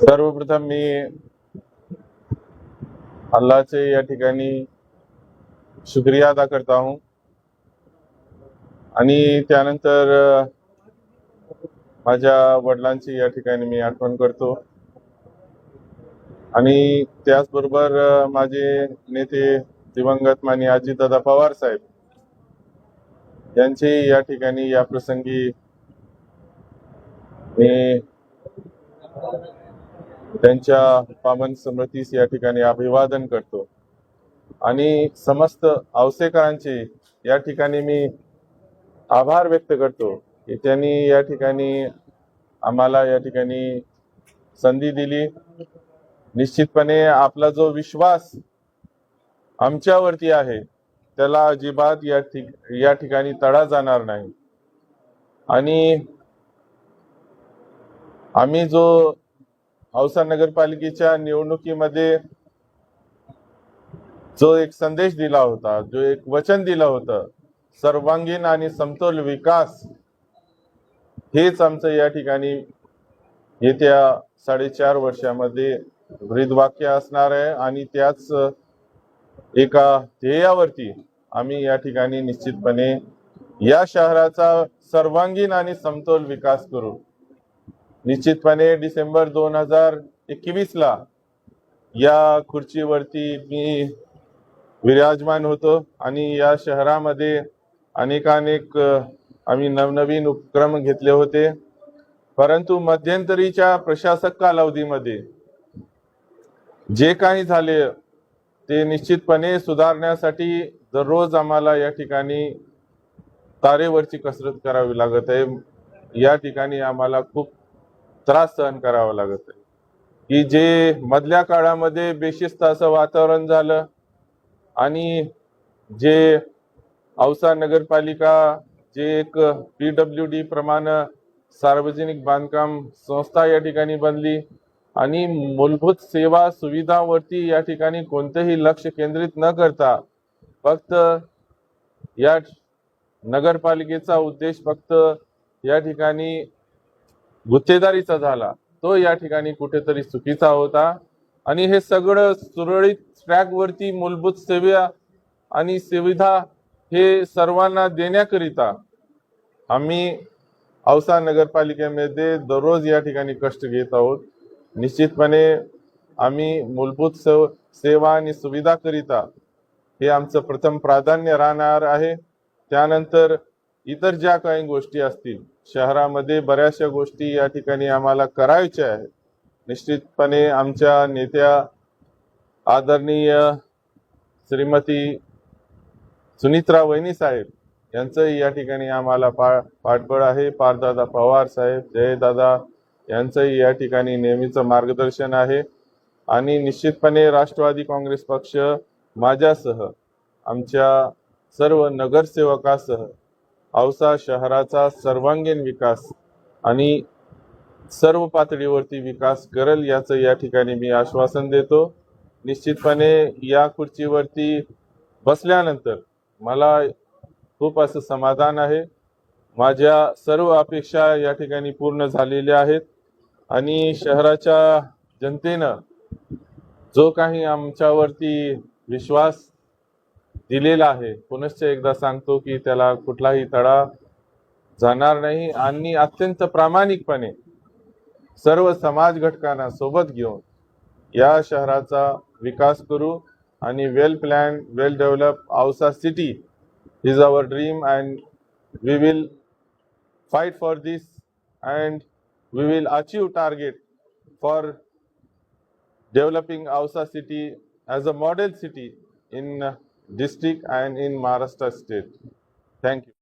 सर्वप्रथम मी अल्लाहचे या ठिकाणी शुक्रिया अदा करता हूं आणि त्यानंतर माझ्या वडिलांची या ठिकाणी मी आठवण करतो आणि त्याचबरोबर माझे नेते दिवंगत माननीय अजितदादा पवार साहेब यांचे या ठिकाणी या प्रसंगी मी त्यांच्या पावन स्मृतीस या ठिकाणी अभिवादन करतो आणि समस्त औसेकरांचे या ठिकाणी मी आभार व्यक्त करतो की त्यांनी या ठिकाणी आम्हाला या ठिकाणी संधी दिली। निश्चितपणे आपला जो विश्वास आमच्यावरती आहे त्याला अजिबात या ठिकाणी तडा जाणार नाही आणि आम्ही जो औसा नगरपालिकेच्या निवडणुकीमध्ये जो एक संदेश दिला होता, जो एक वचन दिलं होतं, सर्वांगीण आणि समतोल विकास, हेच आमचं या ठिकाणी येत्या 4.5 वर्षामध्ये ब्रीदवाक्य असणार आहे आणि त्याच एका ध्येयावरती आम्ही या ठिकाणी निश्चितपणे या शहराचा सर्वांगीण आणि समतोल विकास करू। निश्चितपणे डिसेंबर 2021 ला या खुर्चीवरती मी विराजमान होतो आणि या शहरामध्ये अनेक आम्ही नवनवीन उपक्रम घेतले होते, परंतु मध्यंतरीच्या प्रशासक कालावधीमध्ये जे काही झाले ते निश्चितपणे सुधारण्यासाठी दररोज आम्हाला या ठिकाणी तारेवरची कसरत करावी लागत आहे। या ठिकाणी आम्हाला खूप त्रास सहन करावा लागत आहे की जे मधल्या काळामध्ये बेशिस्त असं वातावरण झालं आणि जे औसा नगरपालिका जे एक PWD प्रमाणे सार्वजनिक बांधकाम संस्था या ठिकाणी बनली आणि मूलभूत सेवा सुविधांवरती या ठिकाणी कोणतेही लक्ष केंद्रित न करता फक्त या नगरपालिकेचा उद्देश फक्त या ठिकाणी गुत्तेदारीचा झाला, तो या ठिकाणी कुठेतरी चुकीचा होता आणि हे सगळं सुरळीत ट्रॅकवरती मूलभूत सेवा आणि सुविधा हे सर्वांना देण्याकरिता आम्ही औसा नगरपालिकेमध्ये दररोज या ठिकाणी कष्ट घेत आहोत। निश्चितपणे आम्ही मूलभूत सेवा आणि सुविधा करिता हे आमचं प्रथम प्राधान्य राहणार आहे। त्यानंतर इतर ज्या काही गोष्टी असतील, शहरामध्ये बऱ्याचशा गोष्टी या ठिकाणी आम्हाला करायच्या आहेत। निश्चितपणे आमच्या नेत्या आदरणीय श्रीमती सुनित्रा वहिनी साहेब यांचं या ठिकाणी आम्हाला पाठबळ आहे। पारदादा पवार साहेब, जयदादा यांचंही या ठिकाणी नेहमीचं मार्गदर्शन आहे आणि निश्चितपणे राष्ट्रवादी काँग्रेस पक्ष माझ्यासह आमच्या सर्व नगरसेवकासह औसा शहराचा सर्वांगीण विकास आणि सर्व पातळीवरती विकास करेल याचं या ठिकाणी मी आश्वासन देतो। निश्चितपणे या खुर्चीवरती बसल्यानंतर मला खूप असं समाधान आहे। माझ्या सर्व अपेक्षा या ठिकाणी पूर्ण झालेल्या आहेत आणि शहराच्या जनतेनं जो काही आमच्यावरती विश्वास दिलेला आहे, पुनश्च एकदा सांगतो की त्याला कुठलाही तडा जाणार नाही आणि अत्यंत प्रामाणिकपणे सर्व समाज घटकांना सोबत घेऊन या शहराचा विकास करू आणि well plan, well develop Ausa city is our dream and we will fight for this and we will achieve target for developing Ausa city as a model city in district and in Maharashtra state. Thank you.